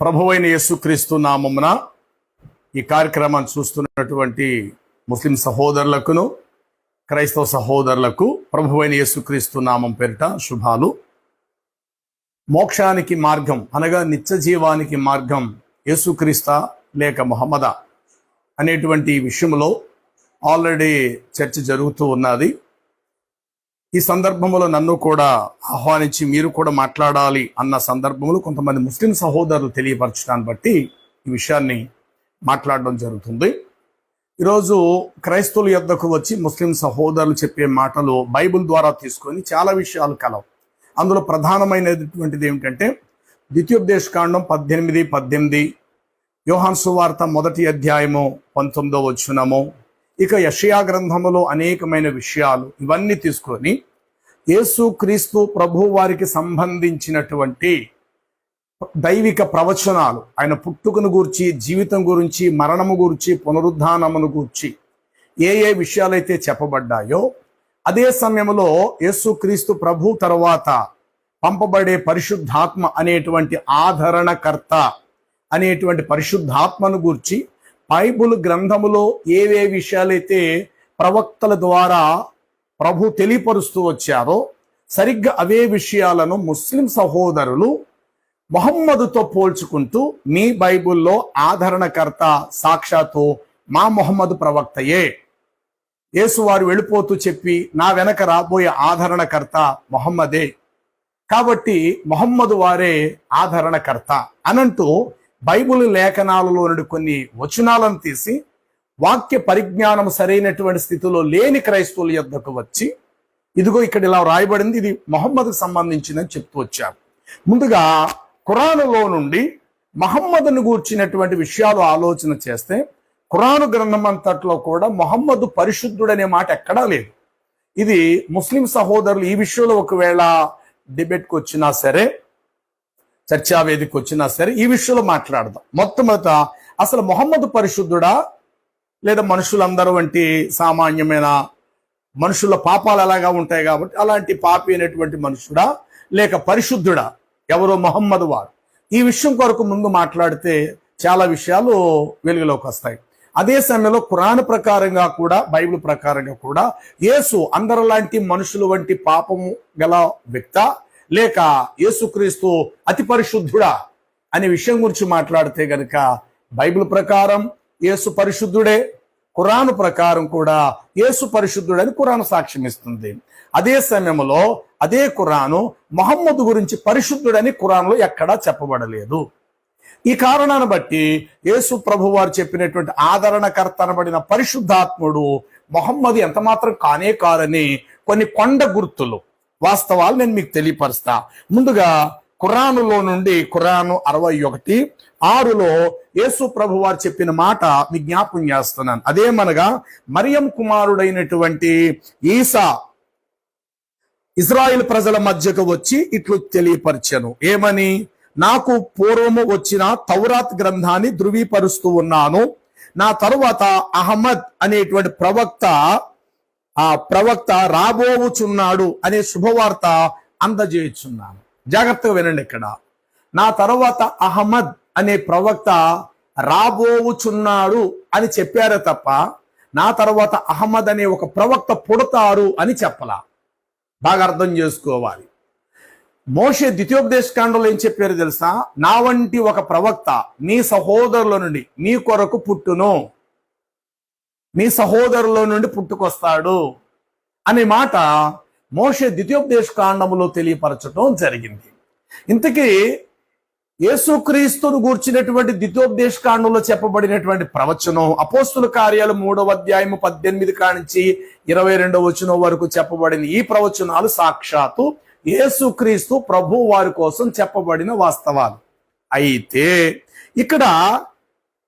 ప్రభువైన యేసుక్రీస్తు నామమున ఈ కార్యక్రమాన్ని చూస్తున్నటువంటి ముస్లిం సహోదరులకును క్రైస్తవ సహోదరులకు ప్రభువైన యేసుక్రీస్తు నామం పేరిట శుభాలు. మోక్షానికి మార్గం అనగా నిత్య జీవానికి మార్గం యేసుక్రీస్తా లేక ముహమ్మదా అనేటువంటి విషయంలో ఆల్రెడీ చర్చ జరుగుతూ ఉన్నది. ఈ సందర్భంలో నన్ను కూడా ఆహ్వానించి మీరు కూడా మాట్లాడాలి అన్న సందర్భంలో కొంతమంది ముస్లిం సహోదరులు తెలియపరచడాన్ని బట్టి ఈ విషయాన్ని మాట్లాడడం జరుగుతుంది. ఈరోజు క్రైస్తవుల యొద్దకు వచ్చి ముస్లిం సహోదరులు చెప్పే మాటలు బైబిల్ ద్వారా తీసుకొని చాలా విషయాలు కలవు. అందులో ప్రధానమైనటువంటిది ఏమిటంటే ద్వితీయోపదేశకాండం 18:18, యోహాను సువార్త 1వ అధ్యాయము 19వ వచనము, ఇక యెషయా గ్రంథములో అనేకమైన విషయాలు ఇవన్నీ తీసుకొని యేసుక్రీస్తు ప్రభు వారికి సంబంధించినటువంటి దైవిక ప్రవచనాలు, ఆయన పుట్టుకను గూర్చి, జీవితం గురించి, మరణము గురించి, పునరుద్ధానమును గూర్చి ఏ విషయాలైతే చెప్పబడ్డాయో అదే సమయంలో యేసుక్రీస్తు ప్రభు తర్వాత పంపబడే పరిశుద్ధాత్మ అనేటువంటి ఆదరణకర్త అనేటువంటి పరిశుద్ధాత్మను గూర్చి బైబిల్ గ్రంథములో ఏ విషయాలైతే ప్రవక్తల ద్వారా ప్రభు తెలియపరుస్తూ వచ్చారో సరిగ్గా అవే విషయాలను ముస్లిం సహోదరులు మొహమ్మదుతో పోల్చుకుంటూ మీ బైబిల్లో ఆదరణకర్త సాక్షాత్తు మా మొహమ్మదు ప్రవక్తయే, యేసు వారు వెళ్ళిపోతూ చెప్పి నా వెనక రాబోయే ఆదరణకర్త మొహమ్మదే, కాబట్టి మొహమ్మదు వారే ఆదరణకర్త అనంటూ బైబిల్ లేఖనాలలో నుండి కొన్ని వచనాలను తీసి వాక్య పరిజ్ఞానం సరైనటువంటి స్థితిలో లేని క్రైస్తవుల యొద్దకు వచ్చి ఇదిగో ఇక్కడ ఇలా రాయబడింది, ఇది మొహమ్మద్కు సంబంధించిందని చెప్తూ వచ్చారు. ముందుగా ఖురానులో నుండి మొహమ్మదును గూర్చినటువంటి విషయాలు ఆలోచన చేస్తే ఖురాను గ్రంథం అంతట్లో కూడా మొహమ్మదు పరిశుద్ధుడనే మాట ఎక్కడా లేదు. ఇది ముస్లిం సహోదరులు ఈ విషయంలో ఒకవేళ డిబేట్కి వచ్చినా సరే, చర్చా వేదికకి వచ్చినా సరే ఈ విషయంలో మాట్లాడదాం. మొట్టమొదట అసలు మొహమ్మదు పరిశుద్ధుడా, లేదా మనుషులందరూ వంటి సామాన్యమైన మనుషుల పాపాలు అలాగా ఉంటాయి కాబట్టి అలాంటి పాపి అయినటువంటి మనుషుడా, లేక పరిశుద్ధుడా, ఎవరో మొహమ్మదు వారు? ఈ విషయం కొరకు ముందు మాట్లాడితే చాలా విషయాలు వెలుగులోకి వస్తాయి. అదే సమయంలో ఖురాన్ ప్రకారంగా కూడా, బైబిల్ ప్రకారంగా కూడా యేసు అందరిలాంటి మనుషుల వంటి పాపము గల వ్యక్త, లేక యేసుక్రీస్తు అతి పరిశుద్ధుడా అనే విషయం గురించి మాట్లాడితే గనుక బైబిల్ ప్రకారం యేసు పరిశుద్ధుడే, ఖురాను ప్రకారం కూడా యేసు పరిశుద్ధుడని ఖురాను సాక్ష్యం ఇస్తుంది. అదే సమయంలో అదే ఖురాను మొహమ్మదు గురించి పరిశుద్ధుడని ఖురాన్లో ఎక్కడా చెప్పబడలేదు. ఈ కారణాన్ని బట్టి యేసు ప్రభు వారు చెప్పినటువంటి ఆదరణకర్త అనబడిన పరిశుద్ధాత్ముడు మొహమ్మదు ఎంత మాత్రం కానే కాదని కొన్ని కొండ గుర్తులు, వాస్తవాలు నేను మీకు తెలియపరుస్తా. ముందుగా ఖురానులో నుండి ఖురాను 61:6లో యేసు ప్రభు వారు చెప్పిన మాట మీ జ్ఞాపకం చేస్తున్నాను. అదేమనగా మరియం కుమారుడైనటువంటి ఈసా ఇజ్రాయిల్ ప్రజల మధ్యకు వచ్చి ఇట్లు తెలియపరిచాను, ఏమని? నాకు పూర్వము వచ్చిన తౌరాత్ గ్రంథాన్ని ధృవీపరుస్తూ ఉన్నాను, నా తరువాత అహ్మద్ అనేటువంటి ప్రవక్త రాబోవుచున్నాడు అనే శుభవార్త అందజేయుచున్నాను. జాగ్రత్తగా వినండి. ఇక్కడ నా తర్వాత అహ్మద్ అనే ప్రవక్త రాబోవుచున్నాడు అని చెప్పారే తప్ప నా తర్వాత అహ్మద్ అనే ఒక ప్రవక్త పుడతారు అని చెప్పలా. బాగా అర్థం చేసుకోవాలి. మోషే ద్వితీయోపదేశకాండంలో ఏం చెప్పారు తెలుసా? నా వంటి ఒక ప్రవక్త నీ సహోదరుల నుండి నీ కొరకు పుట్టును, నీ సహోదరుల నుండి పుట్టుకొస్తాడు అనే మాట మోషే ద్వితీయోపదేశకాండములో తెలియపరచడం జరిగింది. ఇంతకీ యేసుక్రీస్తును గూర్చినటువంటి ద్వితీయోపదేశకాండంలో చెప్పబడినటువంటి ప్రవచనం అపోస్తుల కార్యాలు 3వ అధ్యాయము 18 కానించి 22వ వచనం వరకు చెప్పబడిన ఈ ప్రవచనాలు సాక్షాత్తు యేసుక్రీస్తు ప్రభు వారి కోసం చెప్పబడిన వాస్తవాలు. అయితే ఇక్కడ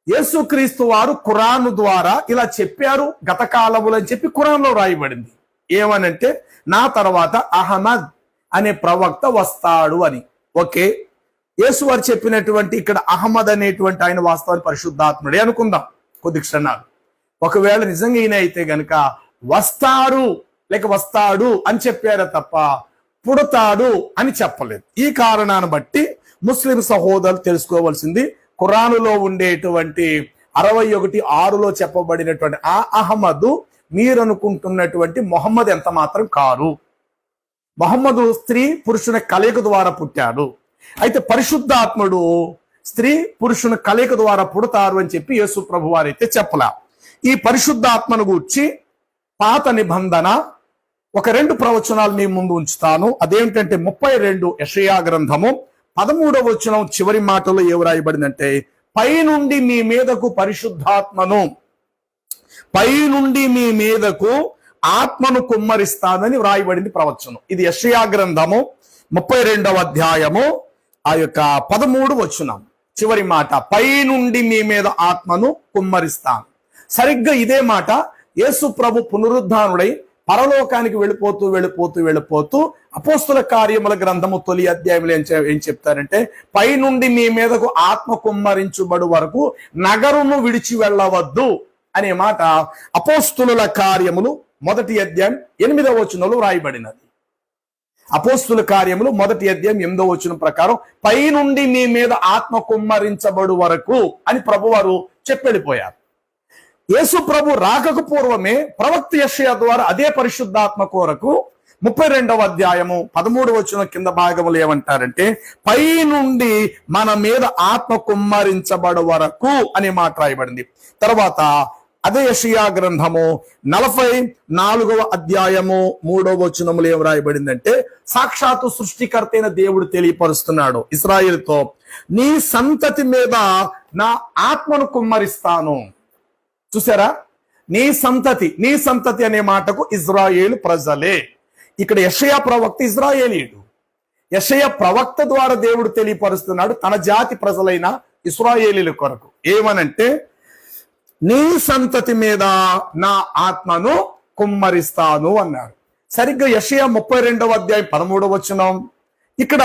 యేసుక్రీస్తు వారు ఖురాను ద్వారా ఇలా చెప్పారు గత కాలములు అని చెప్పి ఖురాన్లో రాయబడింది. ఏమనంటే నా తర్వాత అహ్మద్ అనే ప్రవక్త వస్తాడు అని. ఓకే, యేసు వారు చెప్పినటువంటి ఇక్కడ అహ్మద్ అనేటువంటి ఆయన వాస్తవాన్ని పరిశుద్ధాత్ముడే అనుకుందాం కొద్ది క్షణాలు. ఒకవేళ నిజంగా ఈయన అయితే గనక వస్తాడు అని చెప్పారే తప్ప పుడతాడు అని చెప్పలేదు. ఈ కారణాన్ని బట్టి ముస్లిం సహోదరులు తెలుసుకోవాల్సింది, ఖురానులో ఉండేటువంటి 61:6లో చెప్పబడినటువంటి ఆ అహ్మదు మీరనుకుంటున్నటువంటి మొహమ్మద్ ఎంత మాత్రం కారు. మొహమ్మదు స్త్రీ పురుషుని కలయిక ద్వారా పుట్టాడు. అయితే పరిశుద్ధాత్ముడు స్త్రీ పురుషుని కలయిక ద్వారా పుడతారు అని చెప్పి యేసు ప్రభు వారైతే చెప్పలా. ఈ పరిశుద్ధాత్మను గూర్చి పాత నిబంధన ఒక 2 ప్రవచనాలు మీ ముందు ఉంచుతాను. అదేంటంటే 32 యెషయా గ్రంథము 13వ వచనం చివరి మాటలో ఏం రాయబడిందంటే, పైనుండి మీ మీదకు పరిశుద్ధాత్మను, పైనుండి మీ మీదకు ఆత్మను కుమ్మరిస్తానని వ్రాయబడింది ప్రవచనం. ఇది యెషయా గ్రంథము 32వ అధ్యాయము ఆ యొక్క 13 వచనం చివరి మాట, పైనుండి మీ మీద ఆత్మను కుమ్మరిస్తాను. సరిగ్గా ఇదే మాట యేసు ప్రభు పునరుద్ధానుడై పరలోకానికి వెళ్ళిపోతూ అపోస్తుల కార్యముల గ్రంథము తొలి అధ్యాయంలో ఏం చెప్తారంటే, పైనుండి మీ మీదకు ఆత్మ కుమ్మరించుబడు వరకు నగరును విడిచి వెళ్ళవద్దు అనే మాట అపోస్తుల కార్యములు 1వ అధ్యాయం 8వ వచనంలో రాయబడినది. అపోస్తుల కార్యములు 1వ అధ్యాయం 8వ వచనం ప్రకారం పైనుండి మీ మీద ఆత్మ కుమ్మరించబడు వరకు అని ప్రభువారు చెప్పెళ్ళిపోయారు. యేసు ప్రభు రాకకు పూర్వమే ప్రవక్త యెషయా ద్వారా అదే పరిశుద్ధాత్మ కొరకు 32వ అధ్యాయము 13వ వచనం కింద భాగములు ఏమంటారంటే, పైనుండి మన మీద ఆత్మ కుమ్మరించబడు వరకు అనే మాట రాయబడింది. తర్వాత అదే యెషయా గ్రంథము 44వ అధ్యాయము 3వ వచనములు ఏం రాయబడిందంటే, సాక్షాత్తు సృష్టికర్త అయిన దేవుడు తెలియపరుస్తున్నాడు ఇశ్రాయేలుతో, నీ సంతతి మీద నా ఆత్మను కుమ్మరిస్తాను. చూసారా, నీ సంతతి అనే మాటకు ఇజ్రాయేలు ప్రజలే. ఇక్కడ యెషయా ప్రవక్త ఇజ్రాయేలీయుడు. యెషయా ప్రవక్త ద్వారా దేవుడు తెలియపరుస్తున్నాడు తన జాతి ప్రజలైన ఇశ్రాయేలీల కొరకు. ఏమనంటే, నీ సంతతి మీద నా ఆత్మను కుమ్మరిస్తాను అన్నాడు. సరిగ్గా యెషయా 32వ అధ్యాయం 13వ వచనం, ఇక్కడ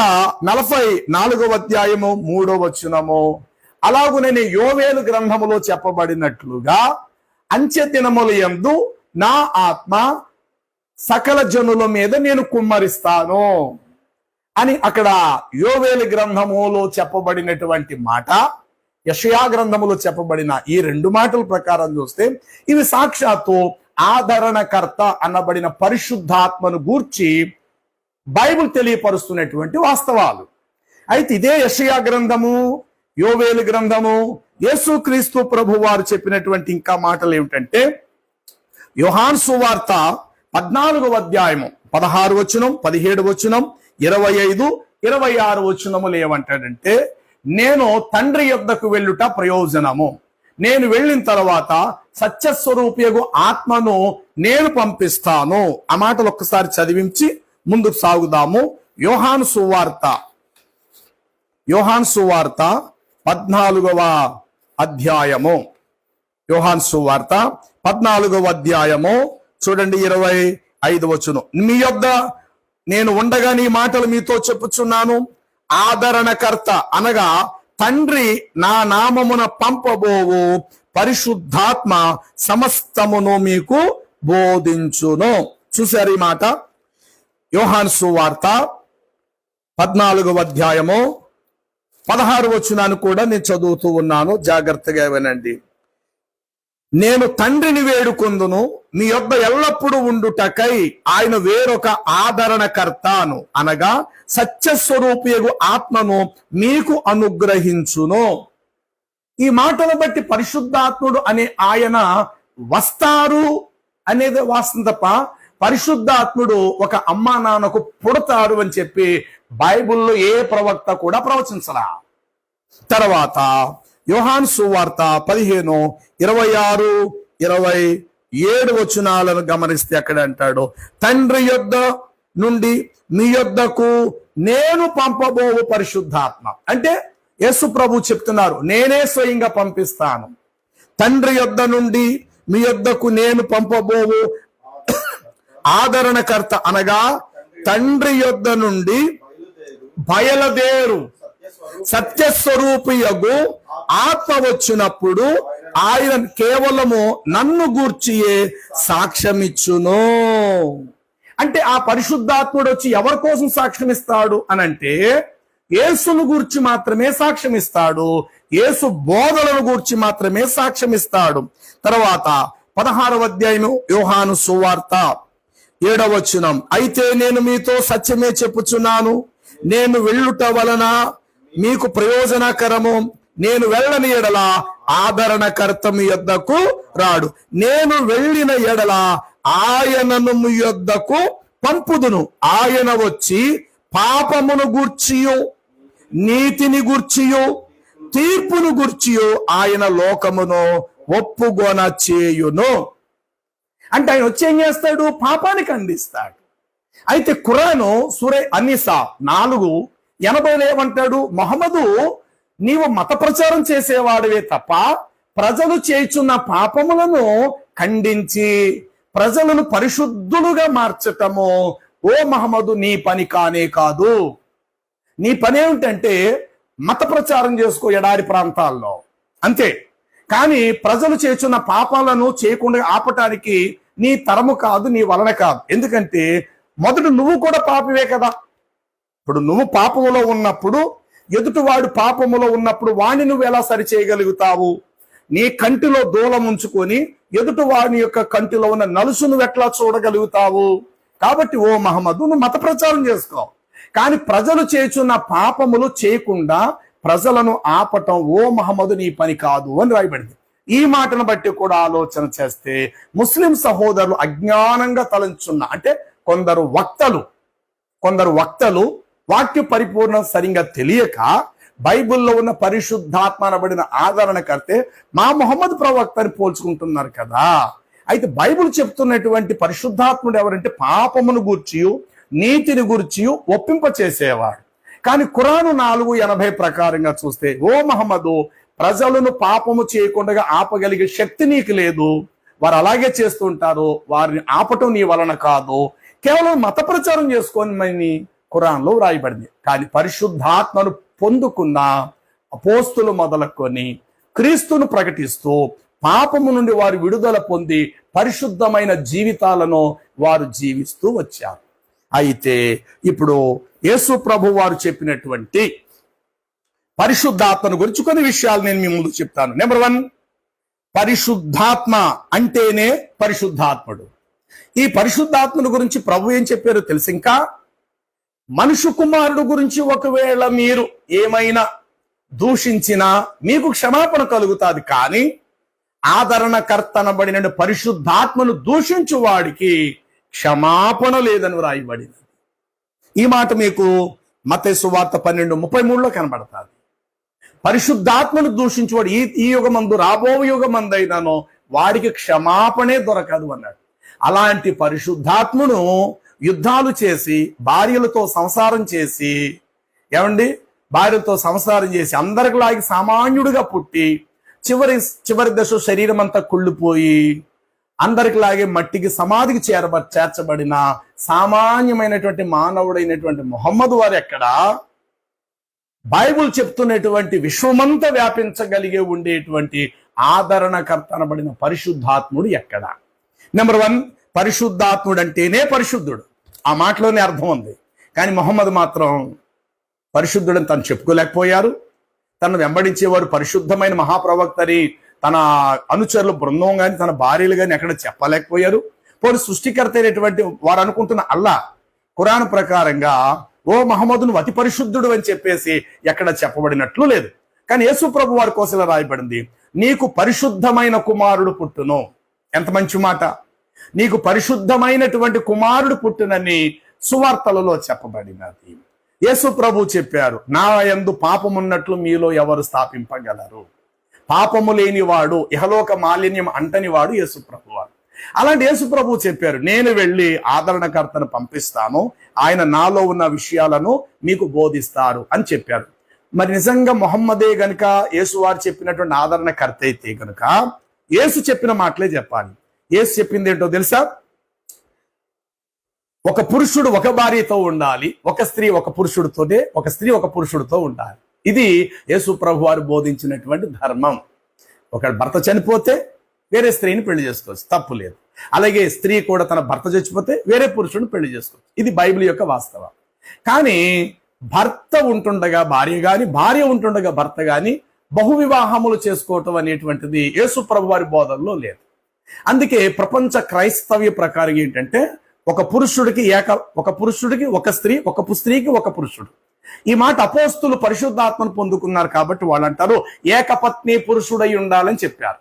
44వ అధ్యాయము 3వ వచనము, అలాగునే యోవేలు గ్రంథములో చెప్పబడినట్లుగా అంత్య దినముల యందు నా ఆత్మ సకల జనుల మీద నేను కుమ్మరిస్తాను అని అక్కడ యోవేలు గ్రంథములో చెప్పబడినటువంటి మాట, యెషయా గ్రంథములో చెప్పబడిన ఈ 2 మాటల ప్రకారం చూస్తే ఇవి సాక్షాత్తు ఆదరణకర్త అనబడిన పరిశుద్ధాత్మను గూర్చి బైబిల్ తెలియపరుస్తున్నటువంటి వాస్తవాలు. అయితే ఇదే యెషయా గ్రంథము, యోవేలు గ్రంథము, యేసుక్రీస్తు ప్రభు వారు చెప్పినటువంటి ఇంకా మాటలు ఏమిటంటే, యోహాను సువార్త 14వ అధ్యాయము 16 వచనం, 17 వచనం, 25, 26 వచనములు ఏమంటాడంటే, నేను తండ్రి యొద్దకు వెళ్ళుట ప్రయోజనము, నేను వెళ్ళిన తర్వాత సత్యస్వరూపియగు ఆత్మను నేను పంపిస్తాను. ఆ మాటలు ఒక్కసారి చదివించి ముందుకు సాగుదాము. యోహాను సువార్త 14వ అధ్యాయము, యోహాను సువార్త 14వ అధ్యాయము చూడండి 25 వచనం, మీ యొద్ద నేను ఉండగా నీ మాటలు మీతో చెప్పుచున్నాను, ఆదరణకర్త అనగా తండ్రి నా నామమున పంపబోవు పరిశుద్ధాత్మ సమస్తమును మీకు బోధించును. చూశారు ఈ మాట? యోహాను సువార్త 14వ అధ్యాయము 16 వచనాన్ని కూడా నేను చదువుతూ ఉన్నాను, జాగ్రత్తగా వినండి. నేను తండ్రిని వేడుకొందును, మీ యొద్ద ఎల్లప్పుడూ ఉండుటకై ఆయన వేరొక ఆదరణకర్తను అనగా సత్యస్వరూపియగు ఆత్మను మీకు అనుగ్రహించును. ఈ మాటను బట్టి పరిశుద్ధాత్ముడు అనే ఆయన వస్తారు అనేది వాస్తవం తప్ప పరిశుద్ధాత్ముడు ఒక అమ్మా నాన్నకు పుడతాడు అని చెప్పి బైబిల్లో ఏ ప్రవక్త కూడా ప్రవచించరా. తర్వాత యోహాను సువార్త 15, 26, 27 వచనాలను గమనిస్తే అక్కడ అంటాడు, తండ్రి యొద్ద నుండి మీ యొద్దకు నేను పంపబోవు పరిశుద్ధాత్మ. అంటే యేసు ప్రభు చెప్తున్నారు, నేనే స్వయంగా పంపిస్తాను. తండ్రి యొద్ద నుండి మీ యొద్దకు నేను పంపబోవు ఆదరణకర్త అనగా తండ్రి యొద్ద నుండి బయలుదేరు సత్యస్వరూపియగు ఆత్మ వచ్చినప్పుడు ఆయన కేవలము నన్ను గూర్చియే సాక్ష్యమిచ్చును. అంటే ఆ పరిశుద్ధాత్ముడు వచ్చి ఎవరి కోసం సాక్ష్యం ఇస్తాడు అనంటే యేసును గూర్చి మాత్రమే సాక్ష్యం ఇస్తాడు, యేసు బోధలను గూర్చి మాత్రమే సాక్ష్యం ఇస్తాడు. తర్వాత 16వ అధ్యాయం యోహాను సువార్త 7వ వచనం, అయితే నేను మీతో సత్యమే చెప్పుచున్నాను, నేను వెళ్ళుట వలన మీకు ప్రయోజనకరము, నేను వెళ్ళని ఎడల ఆదరణకర్త మీ యొద్దకు రాడు, నేను వెళ్ళిన ఎడల ఆయనను మీ యొద్దకు పంపుదును, ఆయన వచ్చి పాపమును గూర్చియు నీతిని గూర్చియు తీర్పును గూర్చియు ఆయన లోకమును ఒప్పుగొన చేయును. అంటే ఆయన వచ్చి ఏం చేస్తాడు? పాపాన్ని ఖండిస్తాడు. అయితే ఖురాను సూరే అన్నీసా 4:80 ఏమంటాడు? మొహమ్మదు, నీవు మత ప్రచారం చేసేవాడివే తప్ప ప్రజలు చేయుచున్న పాపములను ఖండించి ప్రజలను పరిశుద్ధులుగా మార్చటము ఓ మహమ్మదు నీ పని కానే కాదు. నీ పని ఏమిటంటే మత ప్రచారం చేసుకో ఎడారి ప్రాంతాల్లో, అంతే. కానీ ప్రజలు చేస్తున్న పాపాలను చేయకుండా ఆపటానికి నీ తరము కాదు, నీ వలన కాదు. ఎందుకంటే మొదట నువ్వు కూడా పాపివే కదా. ఇప్పుడు నువ్వు పాపములో ఉన్నప్పుడు, ఎదుటివాడు పాపములో ఉన్నప్పుడు వాణ్ణి నువ్వు ఎలా సరి చేయగలుగుతావు? నీ కంటిలో దూలం ఉంచుకొని ఎదుటి వాడి యొక్క కంటిలో ఉన్న నలుసు నువ్వు ఎట్లా చూడగలుగుతావు? కాబట్టి ఓ మహమ్మదు, నువ్వు మత ప్రచారం చేసుకో, కానీ ప్రజలు చేస్తున్న పాపములు చేయకుండా ప్రజలను ఆపటం ఓ మహమ్మదు నీ పని కాదు అని రాయబడింది. ఈ మాటను బట్టి కూడా ఆలోచన చేస్తే ముస్లిం సహోదరులు అజ్ఞానంగా తలంచున్న, అంటే కొందరు వక్తలు వాక్య పరిపూర్ణం సరిగా తెలియక బైబిల్లో ఉన్న పరిశుద్ధాత్మ అనబడిన ఆదరణకర్తే మా మొహమ్మద్ ప్రవక్తని పోల్చుకుంటున్నారు కదా. అయితే బైబిల్ చెప్తున్నటువంటి పరిశుద్ధాత్ముడు ఎవరంటే పాపమును గూర్చియు నీతిని గూర్చియు ఒప్పింప చేసేవాడు. కానీ ఖురాను 4:80 ప్రకారంగా చూస్తే ఓ మహమ్మదు, ప్రజలను పాపము చేయకుండా ఆపగలిగే శక్తి నీకు లేదు, వారు అలాగే చేస్తుంటారు, వారిని ఆపటం నీ వలన కాదు, కేవలం మత ప్రచారం చేసుకోని ఖురాన్లో వ్రాయబడింది. కానీ పరిశుద్ధాత్మను పొందుకున్న అపోస్తులు మొదలుకొని క్రీస్తును ప్రకటిస్తూ పాపము నుండి వారు విడుదల పొంది పరిశుద్ధమైన జీవితాలను వారు జీవిస్తూ వచ్చారు. అయితే ఇప్పుడు యేసు ప్రభు వారు చెప్పినటువంటి పరిశుద్ధాత్మను గురించి కొన్ని విషయాలు నేను మీ ముందు చెప్తాను. నెంబర్ 1, పరిశుద్ధాత్మ అంటేనే పరిశుద్ధాత్ముడు. ఈ పరిశుద్ధాత్మను గురించి ప్రభు ఏం చెప్పారో తెలుసు. ఇంకా మనుషు కుమారుడు గురించి ఒకవేళ మీరు ఏమైనా దూషించినా మీకు క్షమాపణ కలుగుతుంది, కానీ ఆదరణకర్తనబడిన పరిశుద్ధాత్మను దూషించు వాడికి క్షమాపణ లేదని వ్రాయబడింది. ఈ మాట మీకు మత్తయి సువార్త 12:33లో కనబడుతుంది. పరిశుద్ధాత్మను దూషించువాడు ఈ యుగమందు రాబో యుగమందైనానో వాడికి క్షమాపణే దొరకదు అన్నాడు. అలాంటి పరిశుద్ధాత్మను యుద్ధాలు చేసి భార్యలతో సంసారం చేసి భార్యలతో సంసారం చేసి అందరికిలాగి సామాన్యుడిగా పుట్టి చివరి దశ శరీరం అంతా కుళ్ళిపోయి అందరికిలాగే మట్టికి సమాధికి చేర్చబడిన సామాన్యమైనటువంటి మానవుడైనటువంటి మొహమ్మద్ వారు ఎక్కడ? బైబుల్ చెప్తున్నటువంటి విశ్వమంతా వ్యాపించగలిగే ఉండేటువంటి ఆదరణకర్త అనబడిన పరిశుద్ధాత్ముడు ఎక్కడ? నెంబర్ 1, పరిశుద్ధాత్ముడు అంటేనే పరిశుద్ధుడు. ఆ మాటలోనే అర్థం ఉంది. కానీ మొహమ్మద్ మాత్రం పరిశుద్ధుడని తను చెప్పుకోలేకపోయారు. తను వెంబడించేవారు పరిశుద్ధమైన మహాప్రవక్తని తన అనుచరుల బృందం కానీ తన భార్యలు కానీ ఎక్కడ చెప్పలేకపోయారు. పోనీ సృష్టికర్త అయినటువంటి వారు అనుకుంటున్న అల్లా ఖురాన్ ప్రకారంగా ఓ మహమ్మదును అతి పరిశుద్ధుడు అని చెప్పేసి ఎక్కడ చెప్పబడినట్లు లేదు. కానీ యేసు ప్రభు వారి కోసం రాయబడింది, నీకు పరిశుద్ధమైన కుమారుడు పుట్టును. ఎంత మంచి మాట! నీకు పరిశుద్ధమైనటువంటి కుమారుడు పుట్టునని సువార్తలలో చెప్పబడినది. యేసు ప్రభు చెప్పారు, నా యందు పాపమున్నట్లు మీలో ఎవరు స్థాపింపగలరు? పాపము లేనివాడు, ఇహలోక మాలిన్యం అంటని వాడు యేసు ప్రభు వారు. అలాంటి యేసు ప్రభు చెప్పారు, నేను వెళ్ళి ఆదరణకర్తను పంపిస్తాను, ఆయన నాలో ఉన్న విషయాలను మీకు బోధిస్తారు అని చెప్పారు. మరి నిజంగా మొహమ్మదే గనుక యేసు వారు చెప్పినటువంటి ఆదరణకర్త అయితే గనుక యేసు చెప్పిన మాటలే చెప్పాలి. యేసు చెప్పింది ఏంటో తెలుసా? ఒక పురుషుడు ఒక భార్యతో ఉండాలి, ఒక స్త్రీ ఒక పురుషుడితోనే, ఒక స్త్రీ ఒక పురుషుడితో ఉండాలి. ఇది యేసు ప్రభు వారు బోధించినటువంటి ధర్మం. ఒక భర్త చనిపోతే వేరే స్త్రీని పెళ్లి చేసుకోవచ్చు, తప్పు లేదు. అలాగే స్త్రీ కూడా తన భర్త చచ్చిపోతే వేరే పురుషుడిని పెళ్లి చేసుకోవచ్చు. ఇది బైబిల్ యొక్క వాస్తవం. కానీ భర్త ఉంటుండగా భార్య గాని, భార్య ఉంటుండగా భర్త గాని బహువివాహములు చేసుకోవటం అనేటువంటిది యేసు ప్రభు వారి బోధనలో లేదు. అందుకే ప్రపంచ క్రైస్తవ్య ప్రకారం ఏంటంటే ఒక పురుషుడికి ఒక స్త్రీ, ఒక స్త్రీకి ఒక పురుషుడు. ఈ మాట అపోస్తులు పరిశుద్ధాత్మను పొందుకున్నారు కాబట్టి వాళ్ళు అంటారు ఏకపత్ని పురుషుడై ఉండాలని చెప్పారు.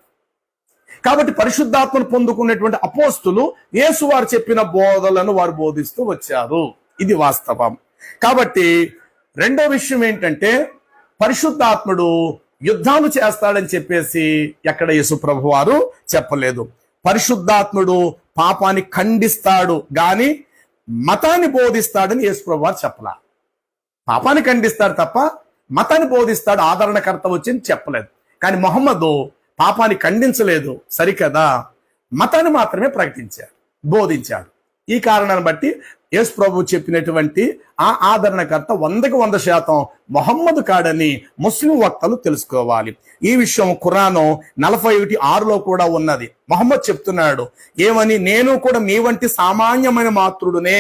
కాబట్టి పరిశుద్ధాత్మను పొందుకున్నటువంటి అపోస్తులు యేసు వారు చెప్పిన బోధలను వారు బోధిస్తూ వచ్చారు. ఇది వాస్తవం. కాబట్టి రెండో విషయం ఏంటంటే పరిశుద్ధాత్ముడు యుద్ధాలు చేస్తాడని చెప్పేసి ఎక్కడ యేసు ప్రభు వారు చెప్పలేదు. పరిశుద్ధాత్ముడు పాపాన్ని ఖండిస్తాడు గాని మతాన్ని బోధిస్తాడని యేసు ప్రభు వారు చెప్పలా. పాపాన్ని ఖండిస్తాడు తప్ప మతాన్ని బోధిస్తాడు, ఆదరణకర్త వచ్చింది చెప్పలేదు. కానీ మొహమ్మదు పాపాన్ని ఖండించలేదు సరికదా, మతాన్ని మాత్రమే బోధించాడు. ఈ కారణాన్ని బట్టి యేసు ప్రభు చెప్పినటువంటి ఆ ఆదరణకర్త 100% మొహమ్మదు కాడని ముస్లిం వక్తలు తెలుసుకోవాలి. ఈ విషయం ఖురాను 41:6లో కూడా ఉన్నది. మొహమ్మద్ చెప్తున్నాడు ఏమని, నేను కూడా మీ వంటి సామాన్యమైన మాతృడునే,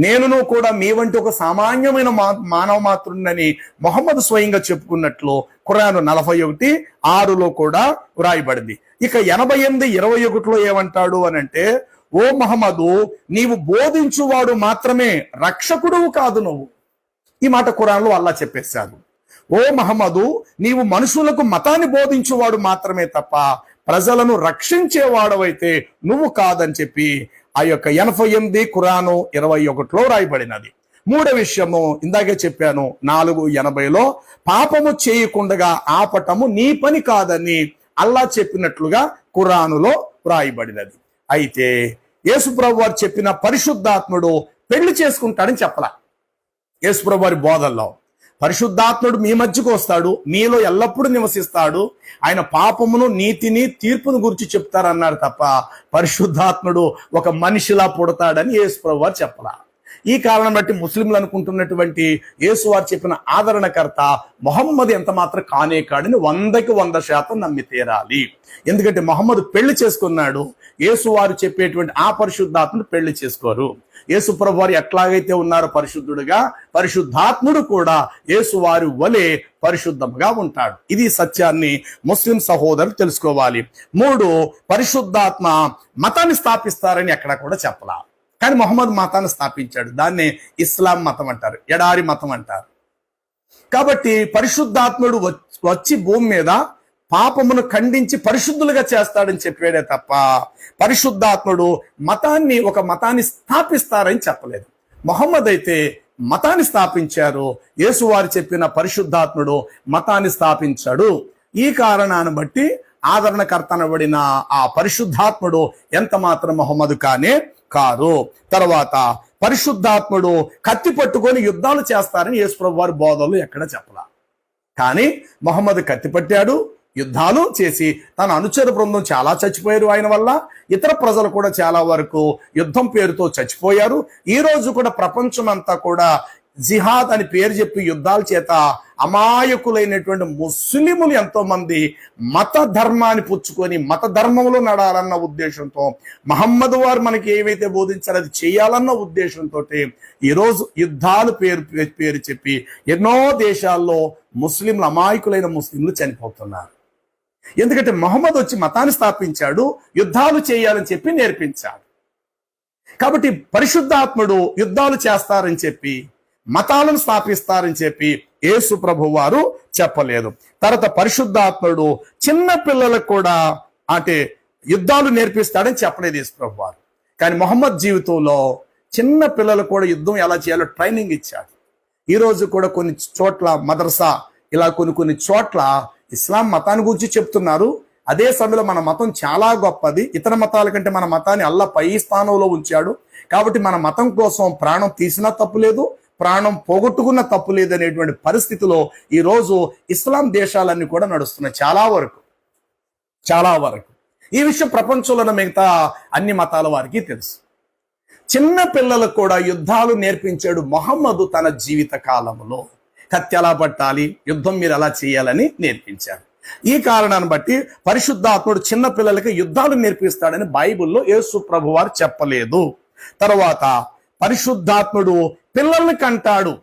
నేనును కూడా మీ వంటి ఒక సామాన్యమైన మానవ మాతృడినని మొహమ్మద్ స్వయంగా చెప్పుకున్నట్లు ఖురాను 41:6లో కూడా వ్రాయబడింది. ఇక 88:21లో ఏమంటాడు అని అంటే, ఓ మహమ్మదు, నీవు బోధించువాడు మాత్రమే, రక్షకుడు కాదు నువ్వు. ఈ మాట ఖురాన్లో అల్లా చెప్పేశాడు. ఓ మహమ్మదు, నీవు మనుషులకు మతాన్ని బోధించువాడు మాత్రమే తప్ప ప్రజలను రక్షించేవాడవైతే నువ్వు కాదని చెప్పి ఆ యొక్క 88 ఖురాను 21లో రాయబడినది. మూడో విషయము ఇందాకే చెప్పాను 4:80లో పాపము చేయకుండా ఆపటము నీ పని కాదని అల్లా చెప్పినట్లుగా ఖురానులో వ్రాయబడినది. అయితే యేసుప్రభు వారు చెప్పిన పరిశుద్ధాత్ముడు పెళ్లి చేసుకుంటాడని చెప్పలా. యేసుప్రభు వారి బోధల్లో పరిశుద్ధాత్ముడు మీ మధ్యకు వస్తాడు, మీలో ఎల్లప్పుడూ నివసిస్తాడు, ఆయన పాపమును, నీతిని, తీర్పును గురించి చెప్తారన్నారు తప్ప పరిశుద్ధాత్ముడు ఒక మనిషిలా పుడతాడని యేసుప్రభు వారు చెప్పలా. ఈ కారణం బట్టి ముస్లింలు అనుకుంటున్నటువంటి యేసు వారు చెప్పిన ఆదరణకర్త మొహమ్మద్ ఎంత మాత్రం కానే కాడని 100% నమ్మి తీరాలి. ఎందుకంటే మొహమ్మద్ పెళ్లి చేసుకున్నాడు, యేసు వారు చెప్పేటువంటి ఆ పరిశుద్ధాత్ముడు పెళ్లి చేసుకోరు. యేసు ప్రభు వారు ఎట్లాగైతే ఉన్నారో పరిశుద్ధుడుగా, పరిశుద్ధాత్ముడు కూడా యేసు వారి వలె పరిశుద్ధంగా ఉంటాడు. ఇది సత్యాన్ని ముస్లిం సహోదరులు తెలుసుకోవాలి. 3, పరిశుద్ధాత్మ మతాన్ని స్థాపిస్తారని ఎక్కడ కూడా చెప్పలా. కానీ మొహమ్మద్ మతాన్ని స్థాపించాడు. దాన్ని ఇస్లాం మతం అంటారు, ఎడారి మతం అంటారు. కాబట్టి పరిశుద్ధాత్ముడు వచ్చి భూమి మీద పాపమును ఖండించి పరిశుద్ధులుగా చేస్తాడని చెప్పాడే తప్ప పరిశుద్ధాత్ముడు ఒక మతాన్ని స్థాపిస్తారని చెప్పలేదు. మొహమ్మద్ అయితే మతాన్ని స్థాపించారు, యేసు వారు చెప్పిన పరిశుద్ధాత్ముడు మతాన్ని స్థాపించాడు. ఈ కారణాన్ని బట్టి ఆదరణకర్త అనబడిన ఆ పరిశుద్ధాత్ముడు ఎంత మాత్రం మొహమ్మద్ కానే కారు. తర్వాత పరిశుద్ధాత్ముడు కత్తి పట్టుకొని యుద్ధాలు చేస్తారని యేసు ప్రభు వారి బోధనలు ఎక్కడ చెప్పలా. కానీ మొహమ్మద్ కత్తి పట్టాడు, యుద్ధాలు చేసి తన అనుచర బృందం చాలా చచ్చిపోయారు. ఆయన వల్ల ఇతర ప్రజలు కూడా చాలా వరకు యుద్ధం పేరుతో చచ్చిపోయారు. ఈ రోజు కూడా ప్రపంచం అంతా కూడా జిహాద్ అని పేరు చెప్పి యుద్ధాల చేత అమాయకులైనటువంటి ముస్లిములు ఎంతో మంది మత ధర్మాన్ని పుచ్చుకొని మత ధర్మంలో నడాలన్న ఉద్దేశంతో, మహమ్మద్ వారు మనకి ఏవైతే బోధించారో అది చేయాలన్న ఉద్దేశంతో ఈరోజు యుద్ధాలు పేరు చెప్పి ఎన్నో దేశాల్లో ముస్లింలు, అమాయకులైన ముస్లింలు చనిపోతున్నారు. ఎందుకంటే మహమ్మద్ వచ్చి మతాన్ని స్థాపించాడు, యుద్ధాలు చేయాలని చెప్పి నేర్పించాడు. కాబట్టి పరిశుద్ధాత్ముడు యుద్ధాలు చేస్తారని చెప్పి, మతాలను స్థాపిస్తారని చెప్పి యేసు ప్రభు వారు చెప్పలేదు. తర్వాత పరిశుద్ధాత్ముడు చిన్న పిల్లలకు కూడా అంటే యుద్ధాలు నేర్పిస్తాడని చెప్పలేదు యేసు ప్రభు వారు. కానీ మొహమ్మద్ జీవితంలో చిన్న పిల్లలకు కూడా యుద్ధం ఎలా చేయాలో ట్రైనింగ్ ఇచ్చాడు. ఈ రోజు కూడా కొన్ని చోట్ల మదర్సా, ఇలా కొన్ని చోట్ల ఇస్లాం మతాన్ని గురించి చెప్తున్నారు. అదే సమయంలో మన మతం చాలా గొప్పది, ఇతర మతాల కంటే మన మతాన్ని అల్లా పై స్థానంలో ఉంచాడు. కాబట్టి మన మతం కోసం ప్రాణం తీసినా తప్పు లేదు, ప్రాణం పోగొట్టుకున్న తప్పు లేదనేటువంటి పరిస్థితిలో ఈరోజు ఇస్లాం దేశాలన్నీ కూడా నడుస్తున్నాయి. చాలా వరకు ఈ విషయం ప్రపంచంలో మిగతా అన్ని మతాల వారికి తెలుసు. చిన్న పిల్లలకు కూడా యుద్ధాలు నేర్పించాడు మొహమ్మద్ తన జీవిత కాలంలో. కత్తి ఎలా పట్టాలి, యుద్ధం మీరు ఎలా చేయాలని నేర్పించాడు. ఈ కారణాన్ని బట్టి పరిశుద్ధాత్ముడు చిన్న పిల్లలకి యుద్ధాలు నేర్పిస్తాడని బైబిల్లో యేసు ప్రభు వారు చెప్పలేదు. తర్వాత పరిశుద్ధాత్ముడు పిల్లల్ని కంటాడు